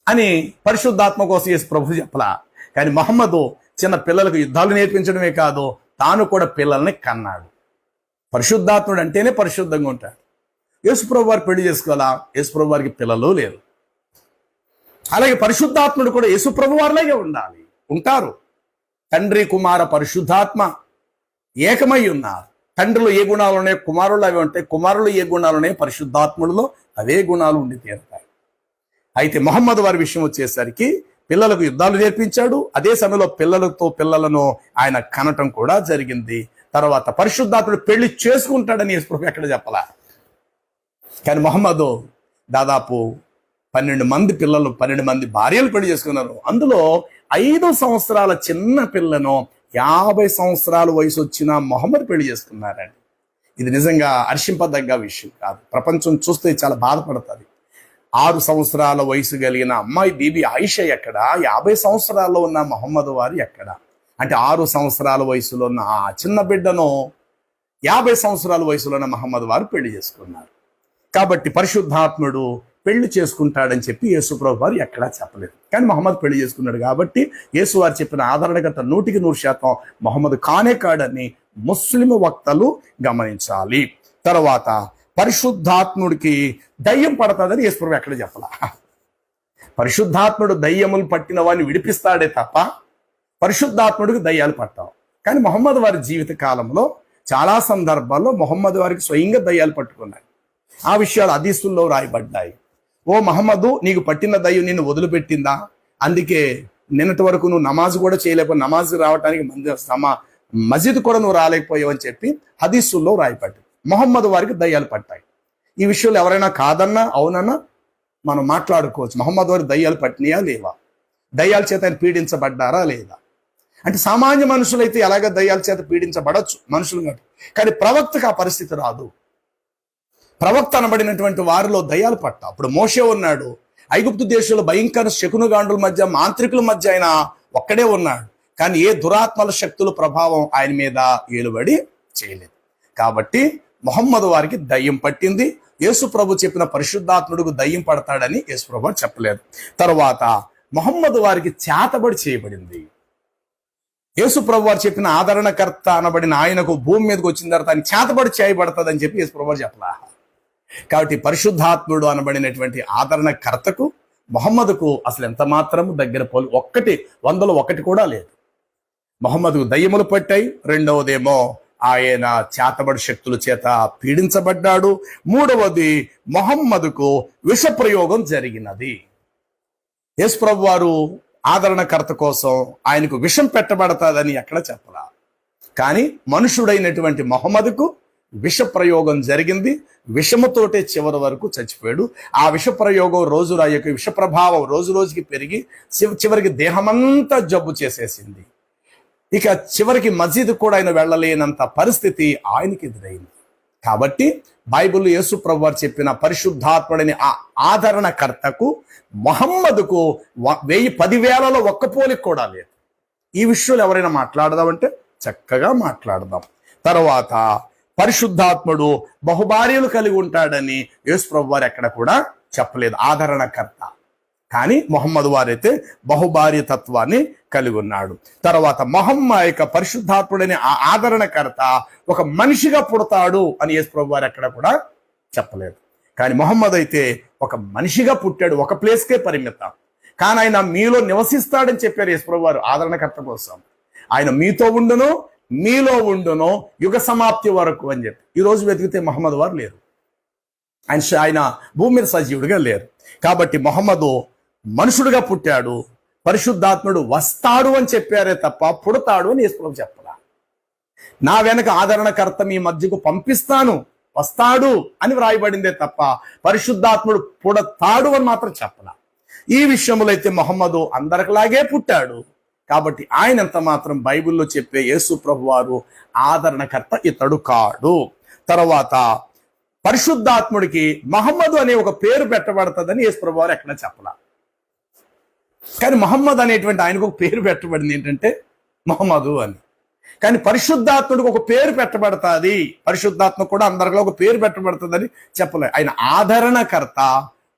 అని పరిశుద్ధాత్మ కోసం యేసు ప్రభు చెప్పలా. కానీ మహమ్మదు చిన్న పిల్లలకు యుద్ధాలు నేర్పించడమే కాదు, తాను కూడా పిల్లల్ని కన్నాడు. పరిశుద్ధాత్ముడు అంటేనే పరిశుద్ధంగా ఉంటాడు. యేసుప్రభు వారు పెళ్లి చేసుకోవాలా? యేసుప్రభు వారికి పిల్లలు లేరు. అలాగే పరిశుద్ధాత్ముడు కూడా యేసుప్రభు వారిలాగే ఉంటారు. తండ్రి కుమార పరిశుద్ధాత్మ ఏకమై ఉన్నారు. తండ్రిలో ఏ గుణాలు ఉన్నాయో కుమారులు అవి ఉంటాయి, కుమారులు ఏ గుణాలు ఉన్నాయో పరిశుద్ధాత్ముడిలో అవే గుణాలు ఉండి తీరుతాయి. అయితే మహమ్మద్ వారి విషయం వచ్చేసరికి పిల్లలకు యుద్ధాలు నేర్పించాడు. అదే సమయంలో పిల్లలను ఆయన కనటం కూడా జరిగింది. తర్వాత పరిశుద్ధాత్ముడు పెళ్లి చేసుకుంటాడని యేసుప్రభు ఎక్కడ చెప్పలా. కానీ మహమ్మదు దాదాపు 12 మంది పిల్లలు, 12 మంది భార్యలు పెళ్లి చేసుకున్నారు. అందులో 5 సంవత్సరాల చిన్న పిల్లను 50 సంవత్సరాల వయసు వచ్చిన మహమ్మద్ పెళ్లి చేసుకున్నారండి. ఇది నిజంగా హర్షింపదగ్గ విషయం కాదు. ప్రపంచం చూస్తే చాలా బాధపడుతుంది. 6 సంవత్సరాల వయసు కలిగిన అమ్మాయి బీబీ ఆయిష ఎక్కడ, 50 సంవత్సరాల్లో ఉన్న మహమ్మద్ వారు ఎక్కడ? అంటే 6 సంవత్సరాల వయసులో ఉన్న ఆ చిన్న బిడ్డను 50 సంవత్సరాల వయసులో ఉన్న మహమ్మద్ వారు పెళ్లి చేసుకున్నారు. కాబట్టి పరిశుద్ధాత్ముడు పెళ్లి చేసుకుంటాడని చెప్పి యేసుప్రభు వారు ఎక్కడా చెప్పలేదు. కానీ మహమ్మద్ పెళ్లి చేసుకున్నాడు కాబట్టి యేసు వారు చెప్పిన ఆదరణకర్త 100% మహమ్మద్ కానే కాడని ముస్లిం వక్తలు గమనించాలి. తర్వాత పరిశుద్ధాత్ముడికి దయ్యం పడుతుందని యేసుప్రభు ఎక్కడ చెప్పలా. పరిశుద్ధాత్ముడు దయ్యములు పట్టిన వారిని విడిపిస్తాడే తప్ప పరిశుద్ధాత్ముడికి దయ్యాలు పట్టావు. కానీ మహమ్మద్ వారి జీవిత కాలంలో చాలా సందర్భాల్లో మహమ్మద్ వారికి స్వయంగా దయ్యాలు పట్టుకున్నాయి. ఆ విషయాలు హదీసుల్లో రాయబడ్డాయి. ఓ మహమ్మదు, నీకు పట్టిన దయ్యం నిన్ను వదిలిపెట్టిందా? అందుకే నిన్నటి వరకు నువ్వు నమాజ్ కూడా చేయలేకపోయి, నమాజ్ రావడానికి మస్జిద్ కూడా నువ్వు రాలేకపోయావు అని చెప్పి హదీసుల్లో రాయబడ్డాయి. మహమ్మద్ వారికి దయ్యాలు పట్టాయి. ఈ విషయంలో ఎవరైనా కాదన్నా అవునన్నా మనం మాట్లాడుకోవచ్చు. మహమ్మద్ వారికి దయ్యాలు పట్టినాయా లేవా? దయ్యాల చేత ఆయన పీడించబడ్డారా లేదా? అంటే సామాన్య మనుషులైతే ఎలాగ దయ్యాల చేత పీడించబడచ్చు మనుషులు కాదు. కానీ ప్రవక్తకు ఆ పరిస్థితి రాదు. ప్రవక్త అనబడినటువంటి వారిలో దయ్యాలు పట్ట. అప్పుడు మోషే ఉన్నాడు. ఐగుప్తు దేశంలో భయంకర శకునగాండుల మధ్య, మాంత్రికుల మధ్య ఆయన ఒక్కడే ఉన్నాడు. కానీ ఏ దురాత్మల శక్తుల ప్రభావం ఆయన మీద ఏలుబడి చేయలేదు. కాబట్టి మొహమ్మద్ వారికి దయ్యం పట్టింది. యేసు ప్రభు చెప్పిన పరిశుద్ధాత్ముడికి దయ్యం పడతాడని యేసు ప్రభు చెప్పలేదు. తర్వాత మొహమ్మద్ వారికి చేతబడి చేయబడింది. యేసు ప్రభు వారు చెప్పిన ఆదరణకర్త అనబడిన ఆయనకు భూమి మీదకి వచ్చిన తర్వాత ఆయన చేతబడి చేయబడుతుంది అని చెప్పి యేసు ప్రభు చెప్పలా. కాబట్టి పరిశుద్ధాత్ముడు అనబడినటువంటి ఆదరణకర్తకు మొహమ్మద్కు అసలు ఎంత మాత్రం దగ్గర పోలి 100లో 1 కూడా లేదు. మొహమ్మద్కు దయ్యములు పట్టాయి. రెండవదేమో ఆయన చేతబడి శక్తుల చేత పీడించబడ్డాడు. మూడవది మొహమ్మద్కు విష ప్రయోగం జరిగినది. యేసు ప్రభు వారు ఆదరణకర్త కోసం ఆయనకు విషం పెట్టబడతాదని ఎక్కడ చెప్పలా. కానీ మనుషుడైనటువంటి మొహమ్మద్కు విష ప్రయోగం జరిగింది. విషముతోటే చివరి వరకు చచ్చిపోయాడు. ఆ విష ప్రయోగం ఆ యొక్క విష ప్రభావం రోజు రోజుకి పెరిగి చివరికి దేహమంతా జబ్బు చేసేసింది. ఇక చివరికి మస్జిద్ కూడా ఆయన వెళ్ళలేనంత పరిస్థితి ఆయనకి ఎదురైంది. కాబట్టి బైబిల్ యేసు ప్రభు వారు చెప్పిన పరిశుద్ధాత్ముడని ఆ ఆదరణకర్తకు మొహమ్మద్కు 10,000లో 1 పోలిక కూడా లేదు. ఈ విషయంలో ఎవరైనా మాట్లాడదామంటే చక్కగా మాట్లాడదాం. తర్వాత పరిశుద్ధాత్ముడు బహుభార్యలు కలిగి ఉంటాడని యేసు ప్రభు వారు ఎక్కడ కూడా చెప్పలేదు, ఆదరణకర్త. కానీ మొహమ్మద్ వారైతే బహుభార్య తత్వాన్ని కలిగి ఉన్నాడు. తర్వాత యొక్క పరిశుద్ధాత్ముడని ఆ ఆదరణకర్త ఒక మనిషిగా పుడతాడు అని యేసు ప్రభు వారు ఎక్కడ కూడా చెప్పలేదు. కానీ మొహమ్మద్ అయితే ఒక మనిషిగా పుట్టాడు, ఒక ప్లేస్కే పరిమితం. కానీ ఆయన మీలో నివసిస్తాడని చెప్పారు యేసు ప్రభు వారు ఆదరణకర్త కోసం. ఆయన మీలో ఉండును యుగ సమాప్తి వరకు అని చెప్పి. ఈరోజు వెతికితే మొహమ్మద్ వారు లేరు. ఆయన భూమి మీద సజీవుడిగా లేరు. కాబట్టి మొహమ్మదు మనుషుడుగా పుట్టాడు. పరిశుద్ధాత్ముడు వస్తాడు అని చెప్పారే తప్ప పుడతాడు అని యేసు ప్రభు చెప్పలా. నా వెనక ఆదరణకర్త మీ మధ్యకు పంపిస్తాను, వస్తాడు అని వ్రాయబడిందే తప్ప పరిశుద్ధాత్ముడు పుడతాడు అని మాత్రం చెప్పలా. ఈ విషయంలో అయితే మొహమ్మదు అందరిలాగే పుట్టాడు. కాబట్టి ఆయన ఎంత మాత్రం బైబిల్లో చెప్పే యేసు ప్రభు వారు ఆదరణకర్త ఇతడు కాడు. తర్వాత పరిశుద్ధాత్ముడికి మహమ్మదు అనే ఒక పేరు పెట్టబడుతుందని యేసు ప్రభు వారు ఎక్కడ చెప్పలా. కానీ మహమ్మద్ అనేటువంటి ఆయనకు ఒక పేరు పెట్టబడింది, ఏంటంటే మహమ్మదు అని. కానీ పరిశుద్ధాత్ముడికి ఒక పేరు పెట్టబడుతుంది, పరిశుద్ధాత్మ కూడా అందరిలో ఒక పేరు పెట్టబడుతుందని చెప్పలేదు. ఆయన ఆదరణకర్త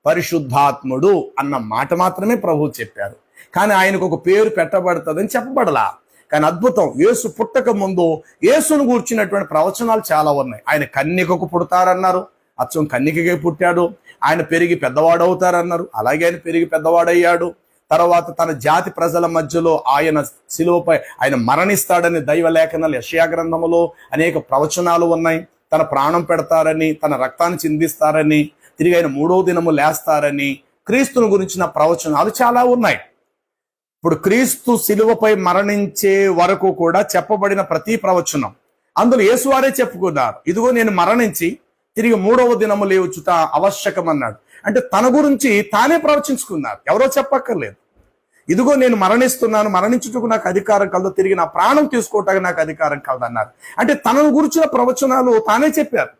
పరిశుద్ధాత్ముడు అన్న మాట మాత్రమే ప్రభువు చెప్పారు, కానీ ఆయనకు ఒక పేరు పెట్టబడుతుందని చెప్పబడలా. కానీ అద్భుతం, యేసు పుట్టక ముందు యేసును గూర్చినటువంటి ప్రవచనాలు చాలా ఉన్నాయి. ఆయన కన్యకకు పుడతారన్నారు, అచ్చం కన్యకగా పుట్టాడు. ఆయన పెరిగి పెద్దవాడవుతారన్నారు, అలాగే ఆయన పెరిగి పెద్దవాడయ్యాడు. తర్వాత తన జాతి ప్రజల మధ్యలో ఆయన శిలువపై ఆయన మరణిస్తాడని దైవ లేఖనాలు యెషయా గ్రంథములో అనేక ప్రవచనాలు ఉన్నాయి. తన ప్రాణం పెడతారని, తన రక్తాన్ని చిందిస్తారని, తిరిగి ఆయన 3వ దినము లేస్తారని క్రీస్తుని గురించిన ప్రవచనాలు చాలా ఉన్నాయి. ఇప్పుడు క్రీస్తు శిలువపై మరణించే వరకు కూడా చెప్పబడిన ప్రతి ప్రవచనం అందులో యేసువారే చెప్పుకున్నారు, ఇదిగో నేను మరణించి తిరిగి 3వ దినము లేవుచుట ఆవశ్యకం అన్నాడు. అంటే తన గురించి తానే ప్రవచించుకున్నారు, ఎవరో చెప్పక్కర్లేదు. ఇదిగో నేను మరణిస్తున్నాను, మరణించుటకు నాకు అధికారం కలదు, తిరిగి నా ప్రాణం తీసుకోవటానికి నాకు అధికారం కలదు అన్నారు. అంటే తనను గురించిన ప్రవచనాలు తానే చెప్పారు.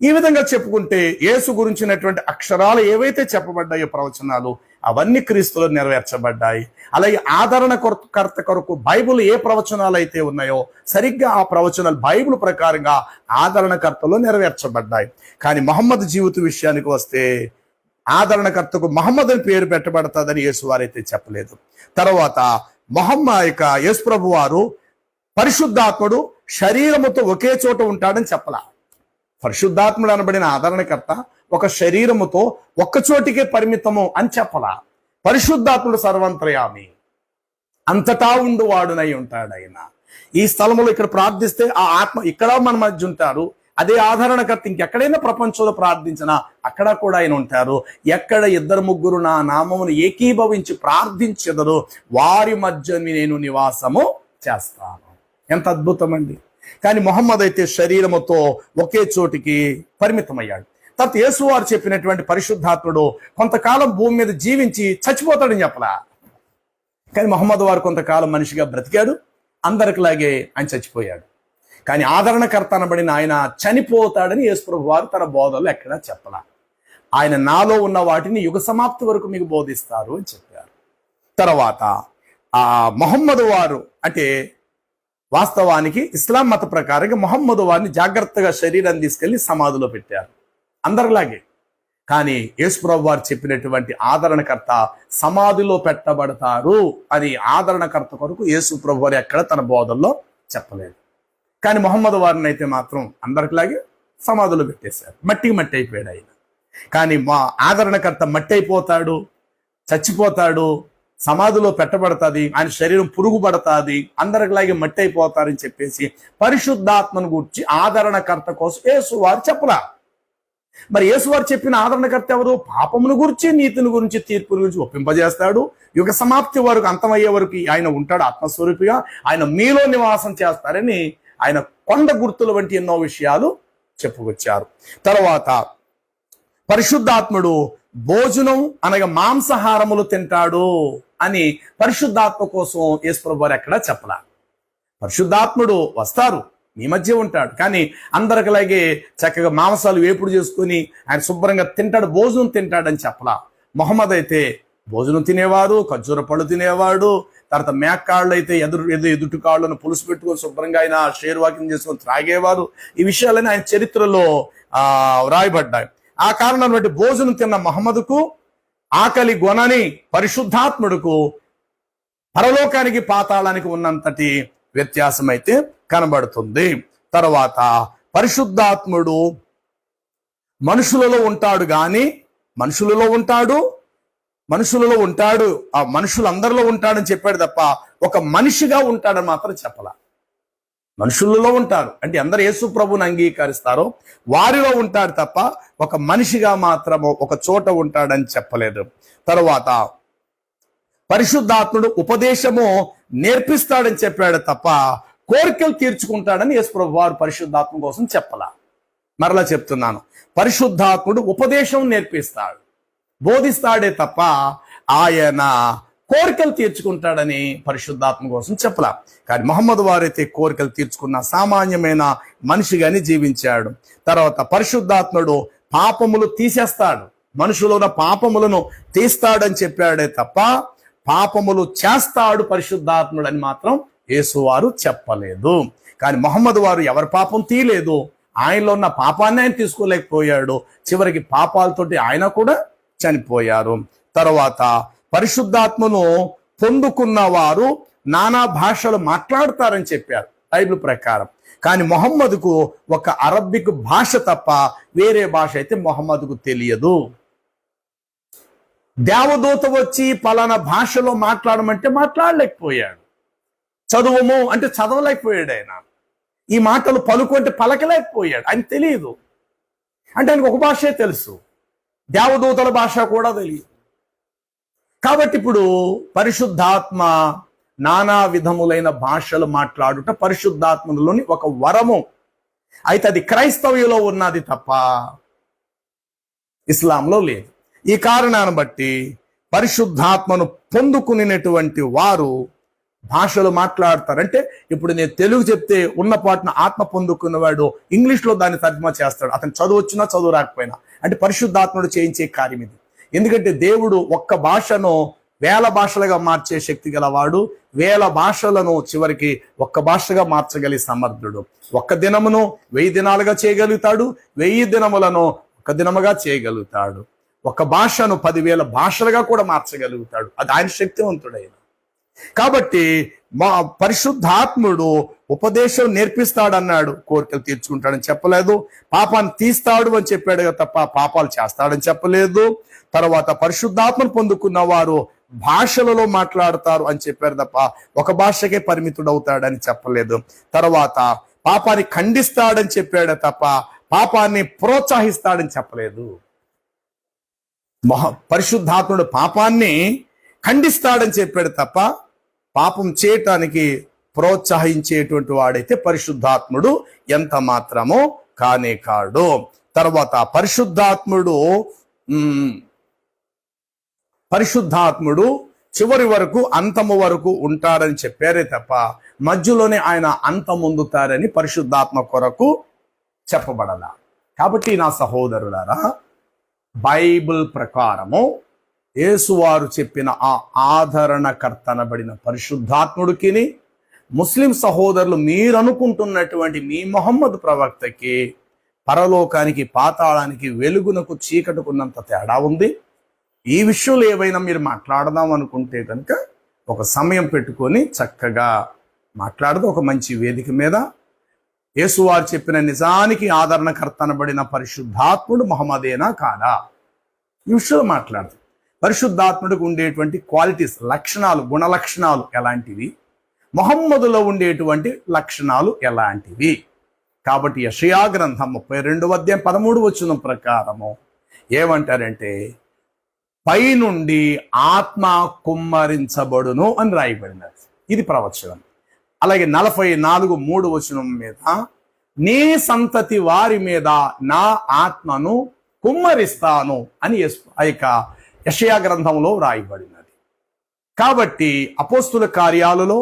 ఈ విధంగా చెప్పుకుంటే యేసు గురించినటువంటి అక్షరాలు ఏవైతే చెప్పబడ్డాయో ప్రవచనాలు అవన్నీ క్రీస్తులో నెరవేర్చబడ్డాయి. అలాగే ఆదరణకర్త కొరకు బైబిల్ ఏ ప్రవచనాలు అయితే ఉన్నాయో సరిగ్గా ఆ ప్రవచనాలు బైబిల్ ప్రకారంగా ఆదరణకర్తలో నెరవేర్చబడ్డాయి. కానీ మహమ్మద్ జీవిత విషయానికి వస్తే ఆదరణకర్తకు మహమ్మద్ అని పేరు పెట్టబడతాదని యేసు వారైతే చెప్పలేదు. తర్వాత యేసు ప్రభు వారు పరిశుద్ధాత్ముడు శరీరముతో ఒకే చోట ఉంటాడని చెప్పలా. పరిశుద్ధాత్ముడు అనబడిన ఆదరణకర్త ఒక శరీరముతో ఒక్క చోటికే పరిమితము అని చెప్పలా. పరిశుద్ధాత్ముడు సర్వంతర్యామి, అంతటా ఉండువాడునై ఉంటాడు ఆయన. ఈ స్థలంలో ఇక్కడ ప్రార్థిస్తే ఆ ఆత్మ ఇక్కడ మన మధ్య ఉంటారు. అదే ఆదరణకర్త ఇంకెక్కడైనా ప్రపంచంలో ప్రార్థించినా అక్కడ కూడా ఆయన ఉంటారు. ఎక్కడ 2-3 నా నామమును ఏకీభవించి ప్రార్థించెదరో వారి మధ్య నేను నివాసము చేస్తాను. ఎంత అద్భుతం అండి. కానీ మొహమ్మద్ అయితే శరీరముతో ఒకే చోటికి పరిమితమయ్యాడు. తర్వాత యేసు వారు చెప్పినటువంటి పరిశుద్ధాత్ముడు కొంతకాలం భూమి మీద జీవించి చచ్చిపోతాడని చెప్పలా. కానీ మొహమ్మద్ వారు కొంతకాలం మనిషిగా బ్రతికాడు, అందరికిలాగే ఆయన చచ్చిపోయాడు. కానీ ఆదరణకర్త అనబడిన ఆయన చనిపోతాడని యేసు ప్రభు వారు తన బోధనలో ఎక్కడా చెప్పలా. ఆయన నాలో ఉన్న వాటిని యుగ సమాప్తి వరకు మీకు బోధిస్తారు అని చెప్పారు. తర్వాత మొహమ్మద్ వారు అంటే వాస్తవానికి ఇస్లాం మత ప్రకారంగా మొహమ్మద్ వారిని జాగ్రత్తగా శరీరాన్ని తీసుకెళ్లి సమాధిలో పెట్టారు అందరిలాగే. కానీ యేసు ప్రభు వారు చెప్పినటువంటి ఆదరణకర్త సమాధిలో పెట్టబడతారు అని ఆదరణకర్త కొరకు యేసు ప్రభు వారు ఎక్కడ తన బోధల్లో చెప్పలేదు. కానీ మొహమ్మద్ వారిని అయితే మాత్రం అందరికిలాగే సమాధిలో పెట్టేశారు, మట్టికి మట్టి అయిపోయాడు ఆయన. కానీ మా ఆదరణకర్త మట్టి అయిపోతాడు, చచ్చిపోతాడు, సమాధిలో పెట్టబడుతుంది, ఆయన శరీరం పురుగు పడుతుంది, అందరికిలాగే మట్టి అయిపోతారని చెప్పేసి పరిశుద్ధాత్మను గురించి ఆదరణకర్త కోసం యేసు వారు చెప్పలా. మరి యేసు వారు చెప్పిన ఆదరణకర్త ఎవరు? పాపమును గురించి, నీతిని గురించి, తీర్పుని గురించి ఒప్పింపజేస్తాడు. యుగ సమాప్తి వరకు, అంతమయ్యే వరకు ఆయన ఉంటాడు ఆత్మస్వరూపిగా. ఆయన మీలో నివాసం చేస్తారని ఆయన కొండ గుర్తుల వంటి ఎన్నో విషయాలు చెప్పుకొచ్చారు. తర్వాత పరిశుద్ధాత్ముడు భోజనం అనగా మాంసాహారములు తింటాడు అని పరిశుద్ధాత్మ కోసం యేసు ప్రభు వారు ఎక్కడా చెప్పలా. పరిశుద్ధాత్ముడు వస్తారు, మీ మధ్య ఉంటాడు, కానీ అందరికిలాగే చక్కగా మాంసాలు వేపుడు చేసుకుని ఆయన శుభ్రంగా తింటాడు, భోజనం తింటాడని చెప్పలా. మొహమ్మద్ అయితే భోజనం తినేవాడు, ఖర్జూర పళ్ళు తినేవాడు. తర్వాత మేకాళ్ళు అయితే ఎదుటి కాళ్ళను పులుసు పెట్టుకొని శుభ్రంగా ఆయన షేర్వాకింగ్ చేసుకొని త్రాగేవారు. ఈ విషయాలన్నీ ఆయన చరిత్రలో వ్రాయబడ్డాయి. ఆ కారణం బట్టి భోజనం తిన్న మహమ్మద్కు ఆకలి గొనని పరిశుద్ధాత్ముడుకు పరలోకానికి పాతాళానికి ఉన్నంతటి వ్యత్యాసం అయితే కనబడుతుంది. తర్వాత పరిశుద్ధాత్ముడు మనుషులలో ఉంటాడు, ఆ మనుషులందరిలో ఉంటాడని చెప్పాడు తప్ప ఒక మనిషిగా ఉంటాడని మాత్రం చెప్పలా. మనుషులలో ఉంటారు అంటే అందరు యేసు ప్రభువుని అంగీకరిస్తారో వారిలో ఉంటాడు తప్ప ఒక మనిషిగా మాత్రము ఒక చోట ఉంటాడని చెప్పలేదు. తర్వాత పరిశుద్ధాత్ముడు ఉపదేశము నేర్పిస్తాడని చెప్పాడు తప్ప కోరికలు తీర్చుకుంటాడని యేసు ప్రభు వారు పరిశుద్ధాత్మ కోసం చెప్పలా. మరలా చెప్తున్నాను, పరిశుద్ధాత్ముడు ఉపదేశం నేర్పిస్తాడు, బోధిస్తాడే తప్ప ఆయన కోరికలు తీర్చుకుంటాడని పరిశుద్ధాత్మ కోసం చెప్పలా. కానీ మొహమ్మద్ వారైతే కోరికలు తీర్చుకున్న సామాన్యమైన మనిషిగాని జీవించాడు. తర్వాత పరిశుద్ధాత్ముడు పాపములు తీసేస్తాడు, మనుషులో ఉన్న పాపములను తీస్తాడని చెప్పాడే తప్ప పాపములు చేస్తాడు పరిశుద్ధాత్ముడు అని మాత్రం యేసువారు చెప్పలేదు. కానీ మహమ్మద్ వారు ఎవరి పాపం తీయలేదు, ఆయనలో ఉన్న పాపాన్ని ఆయన తీసుకోలేకపోయాడు. చివరికి పాపాలతోటి ఆయన కూడా చనిపోయారు. తర్వాత పరిశుద్ధాత్మను పొందుకున్న వారు నానా భాషలు మాట్లాడతారని చెప్పారు బైబిల్ ప్రకారం. కానీ మొహమ్మద్కు ఒక అరబిక్ భాష తప్ప వేరే భాష అయితే మొహమ్మద్కు తెలియదు. దేవదూత వచ్చి పలానా భాషలో మాట్లాడమంటే మాట్లాడలేకపోయాడు. చదువుము అంటే చదవలేకపోయాడు. ఆయన ఈ మాటలు పలుకు అంటే పలకలేకపోయాడు. ఆయన తెలియదు. అంటే ఆయనకు ఒక భాషే తెలుసు, దేవదూతల భాష కూడా తెలియదు. కాబట్టి ఇప్పుడు పరిశుద్ధాత్మ నానా విధములైన భాషలు మాట్లాడుట పరిశుద్ధాత్మలోని ఒక వరము. అయితే అది క్రైస్తవ్యంలో ఉన్నది తప్ప ఇస్లాంలో లేదు. ఈ కారణాన్ని బట్టి పరిశుద్ధాత్మను పొందుకునేటువంటి వారు భాషలు మాట్లాడతారంటే, ఇప్పుడు నేను తెలుగు చెప్తే ఉన్న పాటున ఆత్మ పొందుకున్నవాడు ఇంగ్లీష్లో దాన్ని తర్జుమా చేస్తాడు. అతను చదువు వచ్చినా చదువు రాకపోయినా. అంటే పరిశుద్ధాత్ముడు చేయించే కార్యం ఇది. ఎందుకంటే దేవుడు ఒక్క భాషను వేల భాషలుగా మార్చే శక్తి గలవాడు. వేల భాషలను చివరికి ఒక్క భాషగా మార్చగలిగే సమర్థుడు. ఒక్క దినమును 1000 దినాలుగా చేయగలుగుతాడు, 1000 దినములను ఒక దినముగా చేయగలుగుతాడు. ఒక భాషను 10,000 భాషలుగా కూడా మార్చగలుగుతాడు. అది ఆయన శక్తివంతుడైన. కాబట్టి మా పరిశుద్ధాత్ముడు ఉపదేశం నేర్పిస్తాడన్నాడు, కోరికలు తీర్చుకుంటాడని చెప్పలేదు. పాపాన్ని తీస్తాడు అని చెప్పాడు తప్ప పాపాలు చేస్తాడని చెప్పలేదు. తర్వాత పరిశుద్ధాత్మను పొందుకున్న వారు భాషలలో మాట్లాడతారు అని చెప్పారు తప్ప ఒక భాషకే పరిమితుడవుతాడని చెప్పలేదు. తర్వాత పాపాన్ని ఖండిస్తాడని చెప్పాడు తప్ప పాపాన్ని ప్రోత్సహిస్తాడని చెప్పలేదు. పరిశుద్ధాత్ముడు పాపాన్ని ఖండిస్తాడని చెప్పాడు తప్ప పాపం చేయటానికి ప్రోత్సహించేటువంటి వాడైతే పరిశుద్ధాత్ముడు ఎంత మాత్రమో కానే కాడు. తర్వాత పరిశుద్ధాత్ముడు చివరి వరకు అంతము వరకు ఉంటాడని చెప్పారే తప్ప మధ్యలోనే ఆయన అంతమొందుతారని పరిశుద్ధాత్మ కొరకు చెప్పబడాల. కాబట్టి నా సహోదరులారా, బైబిల్ ప్రకారము యేసువారు చెప్పిన ఆ ఆదరణకర్తనబడిన పరిశుద్ధాత్ముడికి ముస్లిం సహోదరులు మీరు అనుకుంటున్నటువంటి మీ మొహమ్మద్ ప్రవక్తకి పరలోకానికి పాతాళానికి వెలుగునకు చీకటుకున్నంత తేడా ఉంది. ఈ విషయంలో ఏవైనా మీరు మాట్లాడదాం అనుకుంటే కనుక ఒక సమయం పెట్టుకొని చక్కగా మాట్లాడదు. ఒక మంచి వేదిక మీద యేసువారు చెప్పిన నిజానికి ఆదరణకర్తనబడిన పరిశుద్ధాత్ముడు మహమ్మదేనా కాదా, ఈ విషయంలో మాట్లాడదు. పరిశుద్ధాత్ముడికి ఉండేటువంటి క్వాలిటీస్, లక్షణాలు, గుణ లక్షణాలు ఎలాంటివి, మొహమ్మదులో ఉండేటువంటి లక్షణాలు ఎలాంటివి. కాబట్టి యెషయా గ్రంథం 32వ అధ్యాయం 13వ వచనం ప్రకారము ఏమంటారంటే, పైనుండి ఆత్మ కుమ్మరించబడును అని రాయబడినది. ఇది ప్రవచనం. అలాగే 44:3 వచనం మీద నీ సంతతి వారి మీద నా ఆత్మను కుమ్మరిస్తాను అని ఆ యొక్క యెషయా గ్రంథంలో రాయబడినది. కాబట్టి అపోస్తుల కార్యాలలో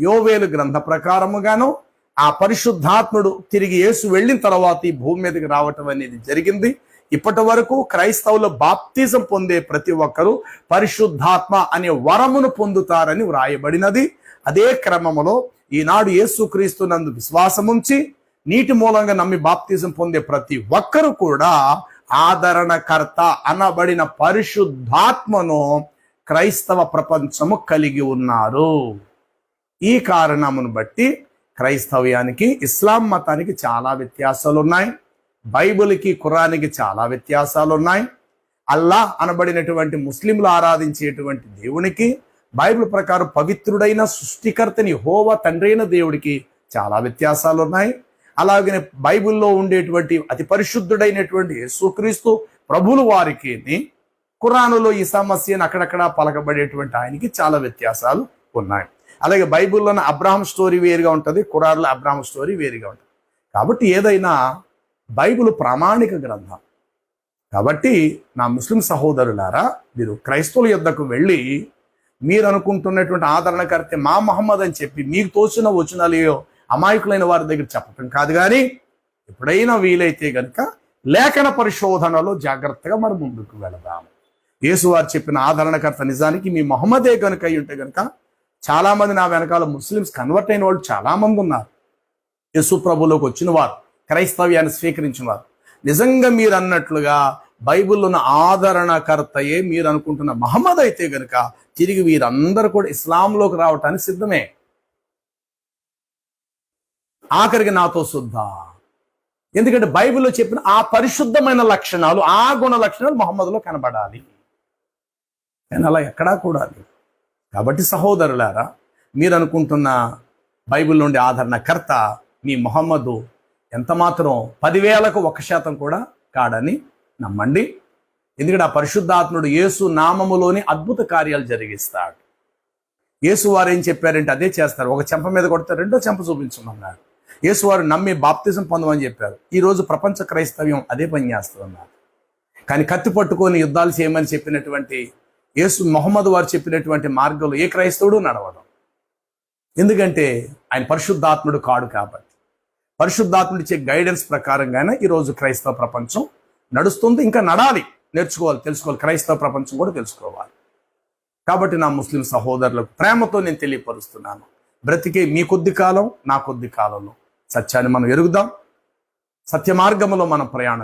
యోవేలు గ్రంథ ప్రకారముగాను ఆ పరిశుద్ధాత్ముడు తిరిగి యేసు వెళ్ళిన తర్వాత ఈ భూమి మీదకి రావటం అనేది జరిగింది. ఇప్పటి వరకు క్రైస్తవులు బాప్తిజం పొందే ప్రతి ఒక్కరూ పరిశుద్ధాత్మ అనే వరమును పొందుతారని వ్రాయబడినది. అదే క్రమములో ఈనాడు యేసుక్రీస్తు నందు విశ్వాసముంచి నీటి మూలంగా నమ్మి బాప్తిజం పొందే ప్రతి ఒక్కరు కూడా ఆదరణకర్త అనబడిన పరిశుద్ధాత్మను క్రైస్తవ ప్రపంచము కలిగి ఉన్నారు. ఈ కారణమును బట్టి క్రైస్తవ్యానికి ఇస్లాం మతానికి చాలా వ్యత్యాసాలు ఉన్నాయి. బైబిల్కి ఖురానికి చాలా వ్యత్యాసాలు ఉన్నాయి. అల్లాహ్ అనబడినటువంటి ముస్లింలు ఆరాధించేటువంటి దేవునికి, బైబిల్ ప్రకారం పవిత్రుడైన సృష్టికర్తని యెహోవా తండ్రి అయిన దేవుడికి చాలా వ్యత్యాసాలు ఉన్నాయి. అలాగనే బైబిల్లో ఉండేటువంటి అతి పరిశుద్ధుడైనటువంటి యేసుక్రీస్తు ప్రభువుల వారికి, ఖురానులో ఈ సమస్యను అక్కడక్కడ పలకబడేటువంటి ఆయనకి చాలా వ్యత్యాసాలు ఉన్నాయి. అలాగే బైబిల్లోనే అబ్రాహం స్టోరీ వేరుగా ఉంటుంది, ఖురాన్లో అబ్రాహం స్టోరీ వేరుగా ఉంటుంది. కాబట్టి ఏదైనా బైబిల్ ప్రామాణిక గ్రంథం. కాబట్టి నా ముస్లిం సహోదరులారా, మీరు క్రైస్తవుల యొద్దకు వెళ్ళి మీరు అనుకుంటున్నటువంటి ఆదరణకర్త మా మహమ్మద్ అని చెప్పి మీకు తోచిన వచనాలేయో అమాయకులైన వారి దగ్గర చెప్పటం కాదు. కానీ ఎప్పుడైనా వీలైతే గనుక లేఖన పరిశోధనలో జాగ్రత్తగా మనం ముందుకు వెళదాము. యేసువారు చెప్పిన ఆదరణకర్త నిజానికి మీ మహమ్మదే కనుక అయి ఉంటే కనుక చాలామంది నా వెనకాల ముస్లిమ్స్ కన్వర్ట్ అయిన వాళ్ళు చాలామంది ఉన్నారు. యేసు ప్రభులోకి వచ్చిన వారు, క్రైస్తవ్యాన్ని స్వీకరించిన వారు. నిజంగా మీరు అన్నట్లుగా బైబిల్లో ఉన్న ఆదరణకర్తయే మీరు అనుకుంటున్న మహమ్మద్ అయితే గనుక తిరిగి వీరందరూ కూడా ఇస్లాంలోకి రావటానికి సిద్ధమే. ఆఖరికి నాతో శుద్ధ. ఎందుకంటే బైబిల్లో చెప్పిన ఆ పరిశుద్ధమైన లక్షణాలు, ఆ గుణ లక్షణాలు మహమ్మద్లో కనబడాలి. కానీ అలా ఎక్కడా కూడా లేదు. కాబట్టి సహోదరులారా, మీరు అనుకుంటున్న బైబిల్ నుండి ఆదరణకర్త మీ మొహమ్మదు ఎంతమాత్రం 10,000కు 1% కూడా కాడని నమ్మండి. ఎందుకంటే ఆ పరిశుద్ధాత్ముడు యేసు నామములోని అద్భుత కార్యాలు జరిగిస్తాడు. యేసు వారు ఏం చెప్పారంటే అదే చేస్తారు. ఒక చెంప మీద కొడితే రెండో చెంప చూపించమన్నారు. యేసు వారు నమ్మి బాప్తిజం పొందమని చెప్పారు. ఈరోజు ప్రపంచ క్రైస్తవ్యం అదే పని చేస్తున్నారు. కానీ కత్తి పట్టుకొని యుద్ధాలు చేయమని చెప్పినటువంటి యేసు మొహమ్మద్ వారు చెప్పినటువంటి మార్గంలో ఏ క్రైస్తవుడు నడవడం. ఎందుకంటే ఆయన పరిశుద్ధాత్ముడు కాడు కాబట్టి. పరిశుద్ధాత్ముడు ఇచ్చే గైడెన్స్ ప్రకారంగానే ఈరోజు క్రైస్తవ ప్రపంచం నడుస్తుంది. ఇంకా నడాలి, నేర్చుకోవాలి, తెలుసుకోవాలి. క్రైస్తవ ప్రపంచం కూడా తెలుసుకోవాలి. కాబట్టి నా ముస్లిం సహోదరులకు ప్రేమతో నేను తెలియపరుస్తున్నాను, బ్రతికే మీ కొద్ది కాలం, నా కొద్ది కాలంలో సత్యాన్ని మనం ఎరుగుదాం. సత్య మార్గంలో మనం ప్రయాణం